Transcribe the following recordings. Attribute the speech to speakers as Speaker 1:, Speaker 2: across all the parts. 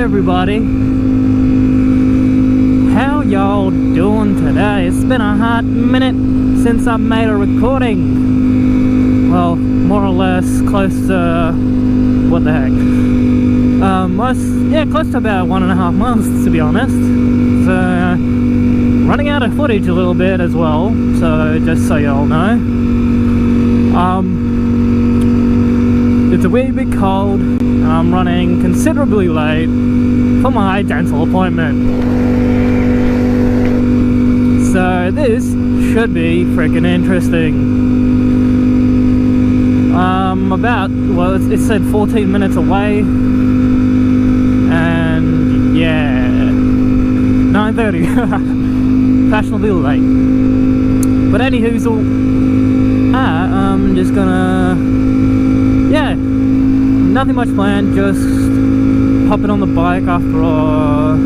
Speaker 1: everybody. How y'all doing today? It's been a hot minute since I made a recording. Well, more or less close to... what the heck? Close to about 1.5 months, to be honest. So, running out of footage a little bit as well, so just so y'all know. It's a wee bit cold, and I'm running considerably late for my dental appointment. So this should be freaking interesting. It said 14 minutes away, and yeah, 9:30. Fashionably late. But anywho, I'm just gonna, yeah, nothing much planned, just hopping on the bike after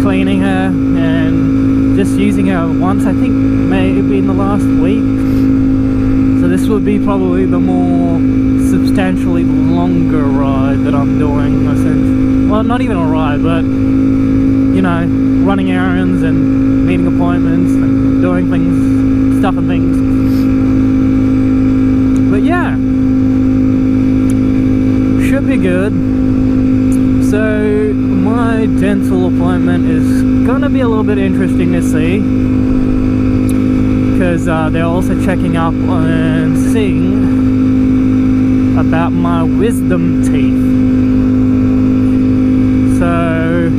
Speaker 1: cleaning her and just using her once, I think maybe in the last week. So this would be probably the more substantially longer ride that I'm doing. Well, not even a ride, but you know, running errands and meeting appointments and doing things, stuff and things. But yeah, should be good. So my dental appointment is gonna be a little bit interesting to see, because they're also checking up and seeing about my wisdom teeth. So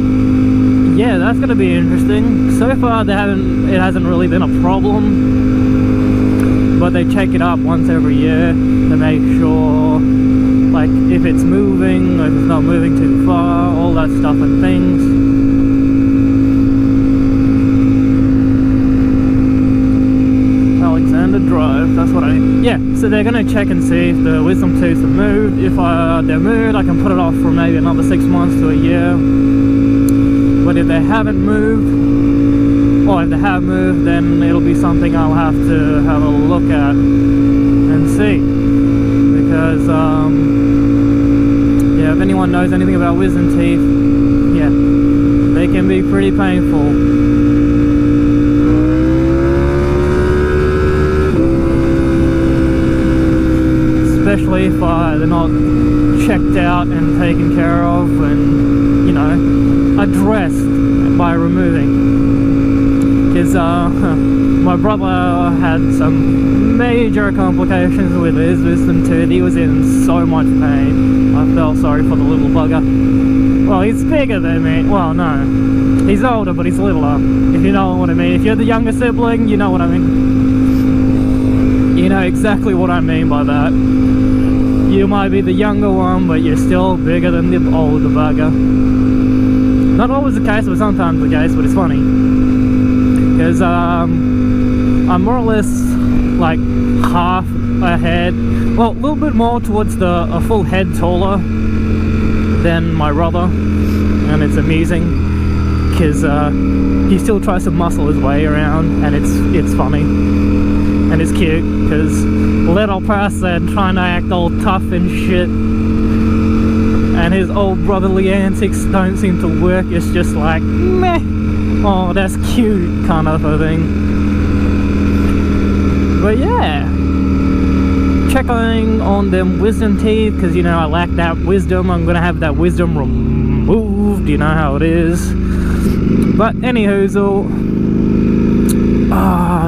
Speaker 1: yeah, that's gonna be interesting. So far it hasn't really been a problem, but they check it up once every year to make sure, like, if it's moving, if it's not moving too far, all that stuff and things. Drive, that's what yeah, so they're gonna check and see if the wisdom teeth have moved. If they're moved, I can put it off for maybe another 6 months to a year. But if they haven't moved, or if they have moved, then it'll be something I'll have to have a look at and see. Because yeah, if anyone knows anything about wisdom teeth, yeah, they can be pretty painful. Especially if they're not checked out and taken care of and, you know, addressed by removing. Because my brother had some major complications with his wisdom tooth. He was in so much pain. I felt sorry for the little bugger. Well, he's bigger than me. Well, no. He's older, but he's littler, if you know what I mean. If you're the younger sibling, you know what I mean. You know exactly what I mean by that. You might be the younger one, but you're still bigger than the older bugger. Not always the case, but sometimes the case, but it's funny. Because I'm more or less like half a head, well, a little bit more towards a full head taller than my brother. And it's amusing, because he still tries to muscle his way around, and it's funny. And it's cute, because little person trying to act all tough and shit, and his old brotherly antics don't seem to work. It's just like, meh, oh, that's cute, kind of a thing. But yeah, checking on them wisdom teeth, because, you know, I lack that wisdom. I'm gonna have that wisdom removed, you know how it is. But anywho, so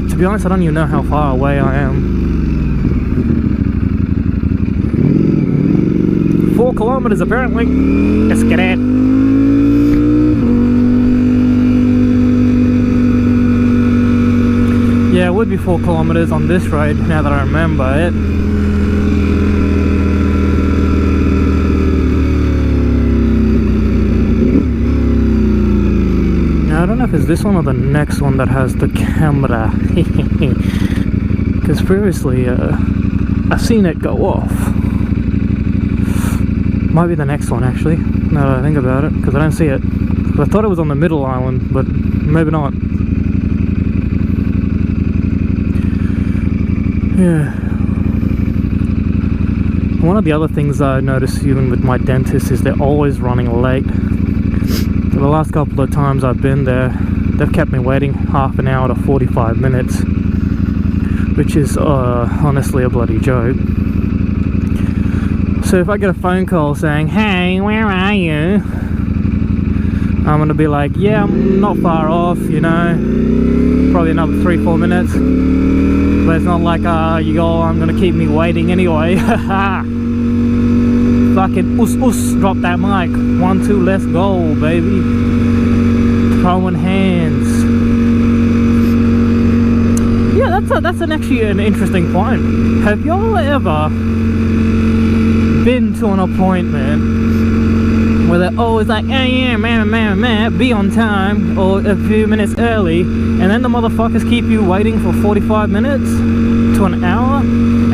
Speaker 1: to be honest, I don't even know how far away I am. 4 kilometers apparently. Let's get it. Yeah, it would be 4 kilometers on this road, now that I remember it. Now, I don't know if it's this one or the next one that has the camera. Because previously, I've seen it go off. Might be the next one, actually, now that I think about it, because I don't see it. I thought it was on the middle island, but maybe not. Yeah. One of the other things I notice even with my dentist is they're always running late. The last couple of times I've been there, they've kept me waiting half an hour to 45 minutes, which is honestly a bloody joke. So if I get a phone call saying, "Hey, where are you?" I'm gonna be like, "Yeah, I'm not far off, you know, probably another 3-4 minutes." But it's not like, I'm gonna keep me waiting anyway. Fucking us, drop that mic. 1, 2, let's go, baby. Throwing hands. Yeah, that's actually an interesting point. Have y'all ever been to an appointment where they're always like, "Oh yeah, man, be on time," or a few minutes early, and then the motherfuckers keep you waiting for 45 minutes to an hour,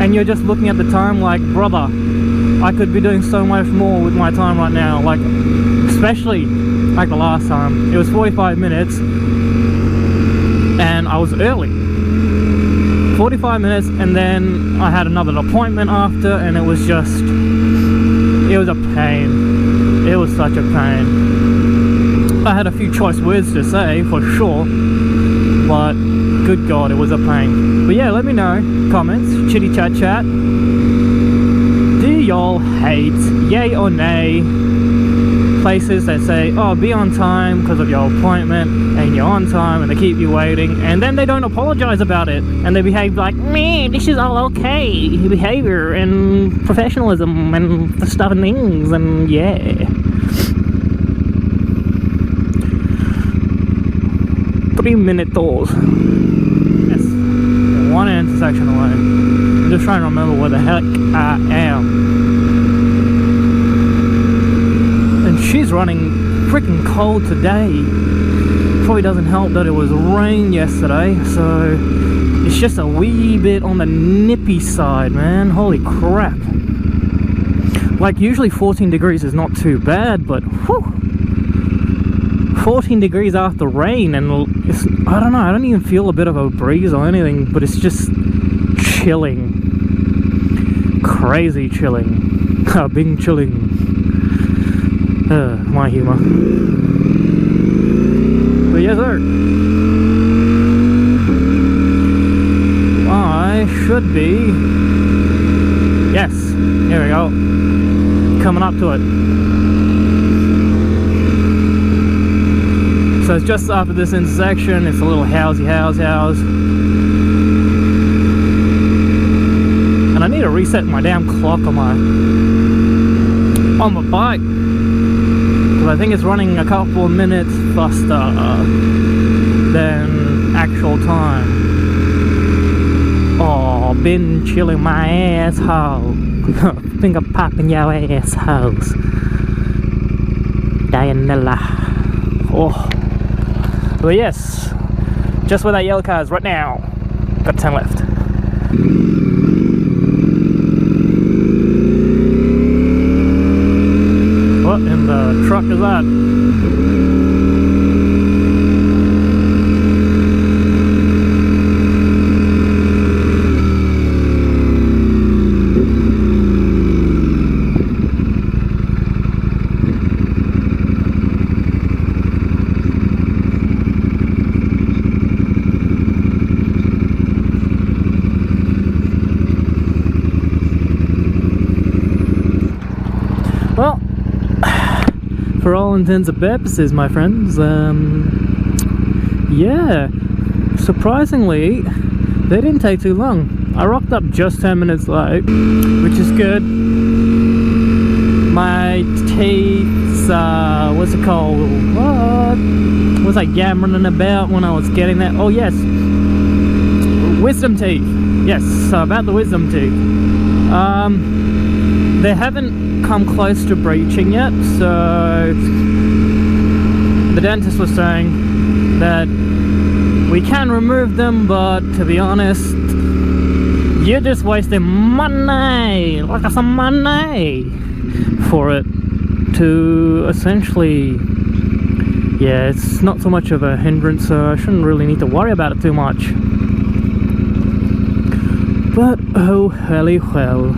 Speaker 1: and you're just looking at the time like, brother, I could be doing so much more with my time right now. Like, especially like the last time, it was 45 minutes and I was early. 45 minutes, and then I had another appointment after, and it was a pain. It was such a pain. I had a few choice words to say, for sure, but good God, it was a pain. But yeah, let me know, comments, chitty chat. Do y'all hate, yay or nay, places that say, "Oh, be on time because of your appointment," and you're on time and they keep you waiting, and then they don't apologize about it, and they behave like, "Man, this is all okay behavior and professionalism and the stuff and things," and yeah. Minute doors. Yes, one intersection away. I'm just trying to remember where the heck I am. And she's running freaking cold today. Probably doesn't help that it was rain yesterday, so it's just a wee bit on the nippy side, man. Holy crap. Like, usually 14 degrees is not too bad, but whew, 14 degrees after rain, and it's, I don't know, I don't even feel a bit of a breeze or anything, but it's just chilling. Crazy chilling. Bing chilling. My humor. But yes, sir. I should be... Yes, here we go. Coming up to it. So it's just after this intersection. It's a little house. And I need to reset my damn clock on my bike, because I think it's running a couple of minutes faster than actual time. Oh, been chilling my asshole. Finger popping your assholes. Dianella. Oh. But yes, just where that yellow car is right now. Got 10 left. What in the truck is that? Well, for all intents and purposes, my friends, yeah, surprisingly, they didn't take too long. I rocked up just 10 minutes late, which is good. My teeth, what's it called? What was I yammering about when I was getting that? Oh yes, wisdom teeth. Yes, about the wisdom teeth. They haven't come close to breaching yet, so the dentist was saying that we can remove them, but to be honest, you're just wasting money, like some money for it to essentially, yeah, it's not so much of a hindrance, so I shouldn't really need to worry about it too much. But oh, helly well.